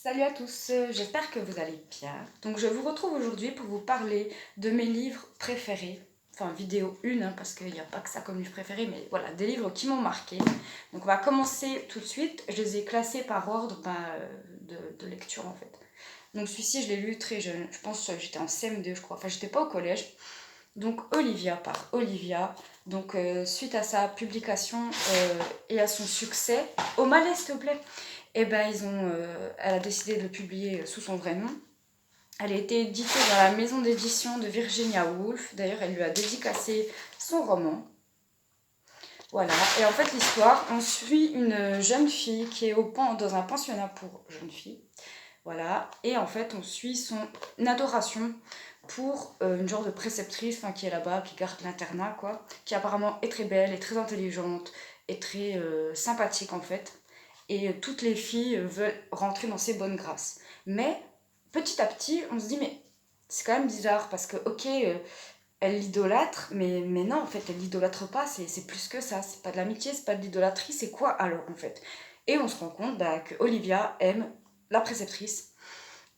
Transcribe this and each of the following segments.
Salut à tous, j'espère que vous allez bien. Donc je vous retrouve aujourd'hui pour vous parler de mes livres préférés. Enfin vidéo 1, hein, parce qu'il n'y a pas que ça comme livre préféré, mais voilà, des livres qui m'ont marqué. Donc on va commencer tout de suite. Je les ai classés par ordre de lecture en fait. Donc celui-ci je l'ai lu très jeune, je pense que j'étais en CM2 je crois, enfin j'étais pas au collège. Donc Olivia par Olivia. Donc suite à sa publication et à son succès, au malais s'il te plaît. Et ben elle a décidé de le publier sous son vrai nom. Elle a été éditée dans la maison d'édition de Virginia Woolf. D'ailleurs, elle lui a dédicacé son roman. Voilà. Et en fait, l'histoire, on suit une jeune fille qui est dans un pensionnat pour jeunes filles. Voilà. Et en fait, on suit son adoration pour une genre de préceptrice qui est là-bas, qui garde l'internat, quoi. Qui apparemment est très belle, est très intelligente, est très sympathique en fait. Et toutes les filles veulent rentrer dans ses bonnes grâces. Mais petit à petit, on se dit, mais c'est quand même bizarre parce que, ok, elle l'idolâtre, mais non, en fait, elle l'idolâtre pas, c'est plus que ça. C'est pas de l'amitié, c'est pas de l'idolâtrie, c'est quoi alors en fait? Et on se rend compte que Olivia aime la préceptrice.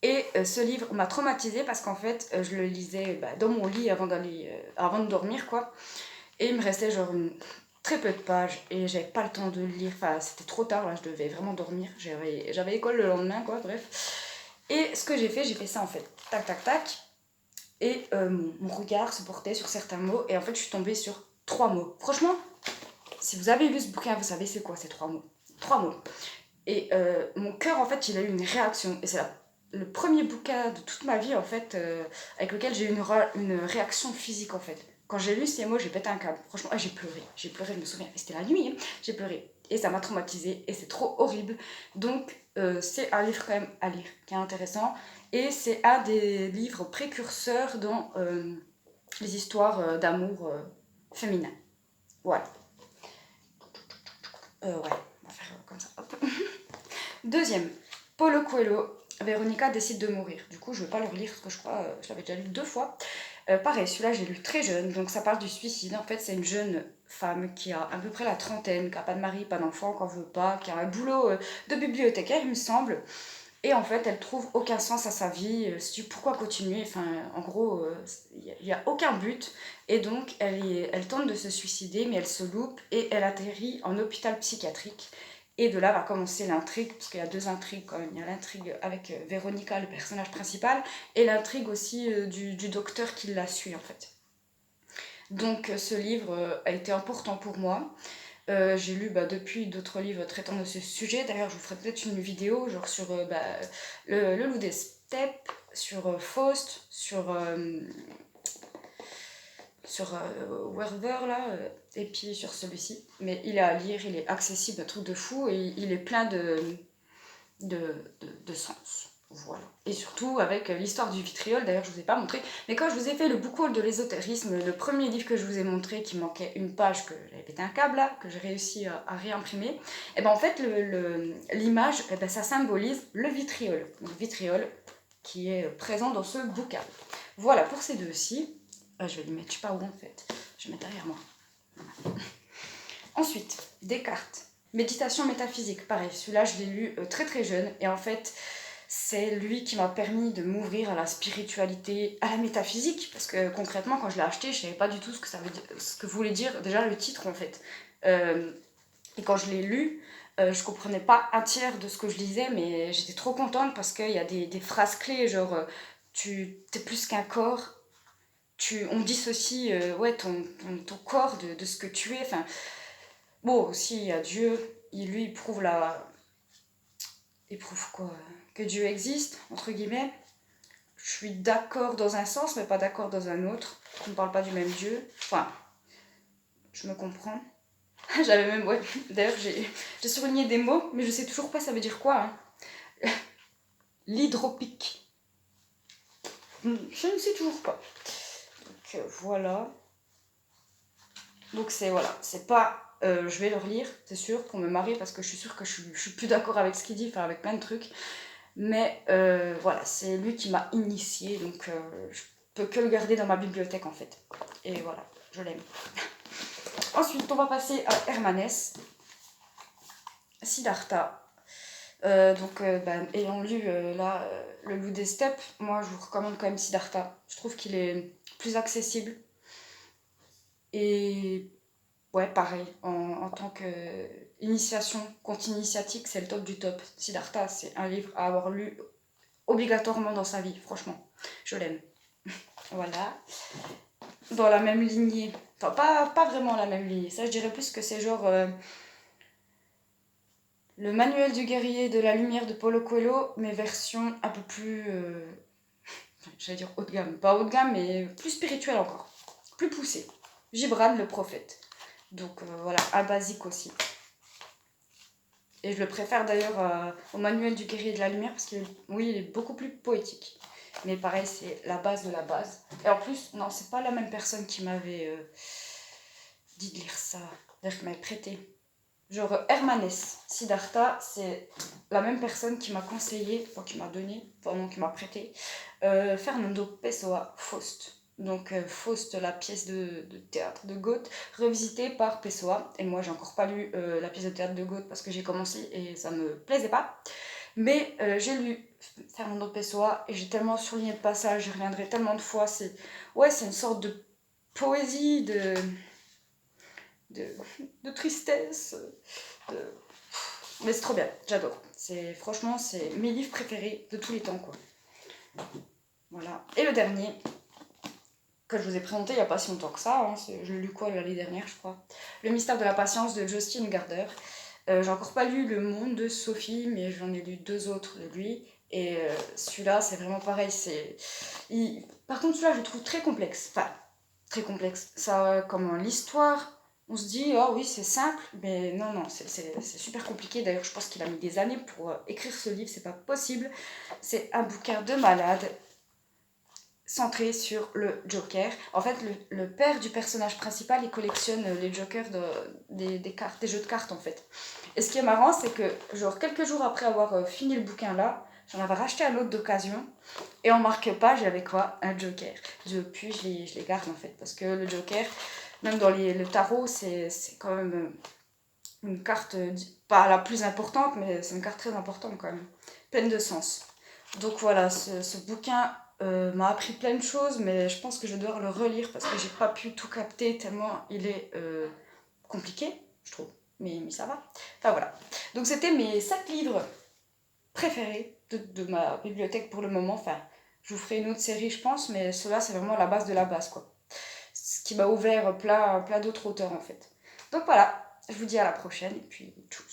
Et ce livre m'a traumatisée parce qu'en fait, je le lisais dans mon lit avant de dormir, quoi. Et il me restait genre très peu de pages et j'avais pas le temps de le lire. Enfin, c'était trop tard, là, je devais vraiment dormir. J'avais école le lendemain, quoi, bref. Et ce que j'ai fait ça en fait. Tac, tac, tac. Et mon regard se portait sur certains mots et en fait, je suis tombée sur 3 mots. Franchement, si vous avez lu ce bouquin, vous savez c'est quoi ces 3 mots. 3 mots. Et mon cœur, en fait, il a eu une réaction. Et c'est le premier bouquin de toute ma vie, en fait, avec lequel j'ai eu une réaction physique, en fait. Quand j'ai lu ces mots, j'ai pété un câble. Franchement, j'ai pleuré. J'ai pleuré, je me souviens. C'était la nuit, hein. J'ai pleuré. Et ça m'a traumatisée. Et c'est trop horrible. Donc, c'est un livre quand même à lire, qui est intéressant. Et c'est un des livres précurseurs dans les histoires d'amour féminin. Voilà. Ouais, on va faire comme ça. Hop. Deuxième, Paulo Coelho, Véronica décide de mourir. Du coup, je ne vais pas le relire parce que je crois je l'avais déjà lu 2 fois. Pareil, celui-là, j'ai lu très jeune, donc ça parle du suicide. En fait, c'est une jeune femme qui a à peu près la trentaine, qui n'a pas de mari, pas d'enfant, qu'on veut pas, qui a un boulot de bibliothécaire, il me semble. Et en fait, elle trouve aucun sens à sa vie. Se dit pourquoi continuer. Enfin, en gros, il n'y a aucun but. Et donc, elle tente de se suicider, mais elle se loupe et elle atterrit en hôpital psychiatrique. Et de là va commencer l'intrigue, parce qu'il y a 2 intrigues quand même. Il y a l'intrigue avec Véronica, le personnage principal, et l'intrigue aussi du docteur qui la suit en fait. Donc, ce livre a été important pour moi. J'ai lu depuis d'autres livres traitant de ce sujet. D'ailleurs, je vous ferai peut-être une vidéo genre sur le loup des steppes, sur Faust, sur Werther là, et puis sur celui-ci. Mais il est à lire, il est accessible, un truc de fou, et il est plein de sens. Voilà. Et surtout avec l'histoire du vitriol, d'ailleurs je vous ai pas montré, mais quand je vous ai fait le book haul de l'ésotérisme, le premier livre que je vous ai montré qui manquait une page, que j'avais pété un câble là, que j'ai réussi à réimprimer, et ben en fait l'image, ça symbolise le vitriol. Le vitriol qui est présent dans ce bouquin. Voilà pour ces deux-ci. Je vais les mettre, je sais pas où en fait, je vais mettre derrière moi. Voilà. Ensuite, Descartes. Méditation métaphysique, pareil, celui-là je l'ai lu très très jeune et en fait c'est lui qui m'a permis de m'ouvrir à la spiritualité, à la métaphysique, parce que concrètement quand je l'ai acheté je savais pas du tout ce que voulait dire déjà le titre en fait. Et quand je l'ai lu, je comprenais pas un tiers de ce que je lisais, mais j'étais trop contente parce qu'il y a des phrases clés genre tu t'es plus qu'un corps, on dissocie ton corps de ce que tu es, enfin. Bon, aussi, il y a Dieu, il prouve quoi? Que Dieu existe, entre guillemets. Je suis d'accord dans un sens, mais pas d'accord dans un autre. On ne parle pas du même Dieu. Enfin, je me comprends. J'avais même, ouais, d'ailleurs, j'ai surligné des mots, mais je sais toujours pas ça veut dire quoi. Hein. L'hydropique. Je ne sais toujours pas. Donc, voilà. Donc, c'est pas... je vais le relire, c'est sûr, pour me marier, parce que je suis sûre que je suis plus d'accord avec ce qu'il dit, enfin avec plein de trucs. Mais voilà, c'est lui qui m'a initiée, donc je peux que le garder dans ma bibliothèque en fait. Et voilà, je l'aime. Ensuite, on va passer à Hermanès, Siddhartha. Ayant lu Le Loup des Steppes, moi je vous recommande quand même Siddhartha. Je trouve qu'il est plus accessible. Et ouais, pareil, en tant qu'initiation, compte initiatique, c'est le top du top. Siddhartha, c'est un livre à avoir lu obligatoirement dans sa vie, franchement. Je l'aime. Voilà. Dans la même lignée. Enfin, pas vraiment la même lignée. Ça, je dirais plus que c'est genre le manuel du guerrier de la lumière de Paulo Coelho, mais version un peu plus. J'allais dire haut de gamme. Pas haut de gamme, mais plus spirituel encore. Plus poussé. Gibran, le prophète. Donc voilà, un basique aussi. Et je le préfère d'ailleurs au manuel du guerrier de la lumière parce qu'il oui, il est beaucoup plus poétique. Mais pareil, c'est la base de la base. Et en plus, non, c'est pas la même personne qui m'avait dit de lire ça. D'ailleurs, qui m'avait prêté. Genre Hermanès, Siddhartha, c'est la même personne qui m'a conseillé, enfin qui m'a donné, enfin non, qui m'a prêté, Fernando Pessoa, Faust. Donc Faust, la pièce de théâtre de Goethe, revisitée par Pessoa. Et moi, j'ai encore pas lu la pièce de théâtre de Goethe parce que j'ai commencé et ça me plaisait pas. Mais j'ai lu Fernando Pessoa et j'ai tellement surligné de passages, j'y reviendrai tellement de fois. C'est une sorte de poésie, de, de tristesse, de... mais c'est trop bien, j'adore. Franchement, c'est mes livres préférés de tous les temps, quoi. Voilà. Et le dernier, que je vous ai présenté il n'y a pas si longtemps que ça, hein, je l'ai lu quoi l'année dernière, je crois. Le mystère de la patience de Jostein Gaarder. J'ai encore pas lu Le Monde de Sophie, mais j'en ai lu 2 autres de lui. Et celui-là, c'est vraiment pareil. Par contre, celui-là, je le trouve très complexe. Enfin, très complexe. Ça, comme l'histoire, on se dit, oh oui, c'est simple, mais non, non, c'est super compliqué. D'ailleurs, je pense qu'il a mis des années pour écrire ce livre, c'est pas possible. C'est un bouquin de malade, centré sur le Joker. En fait, le père du personnage principal, il collectionne les Jokers des cartes, des jeux de cartes, en fait. Et ce qui est marrant, c'est que, genre, quelques jours après avoir fini le bouquin là, j'en avais racheté un autre d'occasion. Et en marque-page, j'avais quoi? Un Joker. Depuis, je les garde, en fait. Parce que le Joker, même dans le tarot, c'est quand même une carte, pas la plus importante, mais c'est une carte très importante quand même. Pleine de sens. Donc voilà, ce bouquin m'a appris plein de choses, mais je pense que je vais devoir le relire parce que j'ai pas pu tout capter tellement il est compliqué, je trouve. Mais ça va. Enfin voilà. Donc c'était mes 7 livres préférés de ma bibliothèque pour le moment. Enfin, je vous ferai une autre série, je pense, mais cela c'est vraiment la base de la base, quoi. Ce qui m'a ouvert plein d'autres auteurs, en fait. Donc voilà, je vous dis à la prochaine, et puis tchou.